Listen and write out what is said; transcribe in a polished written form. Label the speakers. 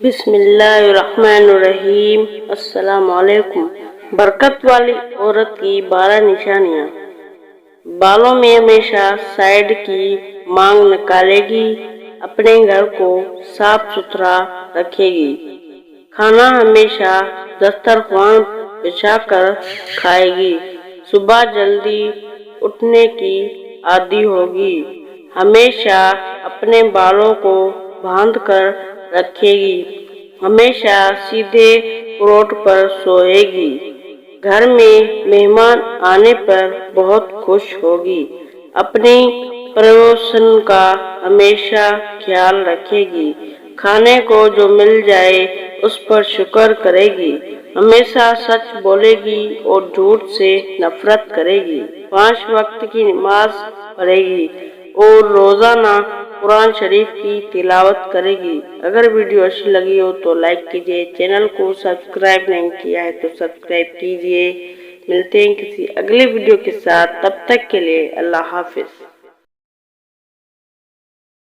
Speaker 1: بسم اللہ الرحمن الرحیم۔ السلام علیکم۔ برکت والی عورت کی 12 نشانیاں۔ بالوں میں ہمیشہ سائیڈ کی مانگ نکالے گی، اپنے گھر کو صاف ستھرا رکھے گی، کھانا ہمیشہ دسترخوان بچھا کر کھائے گی، صبح جلدی اٹھنے کی عادی ہوگی، ہمیشہ اپنے بالوں کو باندھ کر رکھے گی، ہمیشہ سیدھے کروٹ پر سوئے گی، گھر میں مہمان آنے پر بہت خوش ہوگی، اپنی پروشن کا ہمیشہ خیال رکھے گی، کھانے کو جو مل جائے اس پر شکر کرے گی، ہمیشہ سچ بولے گی اور جھوٹ سے نفرت کرے گی، 5 وقت کی نماز پڑھے گی اور روزانہ قرآن شریف کی تلاوت کرے گی۔ اگر ویڈیو اچھی لگی ہو تو لائک کیجئے، چینل کو سبسکرائب نہیں کیا ہے تو سبسکرائب کیجئے۔ ملتے ہیں کسی اگلے ویڈیو کے ساتھ، تب تک کے لیے اللہ حافظ۔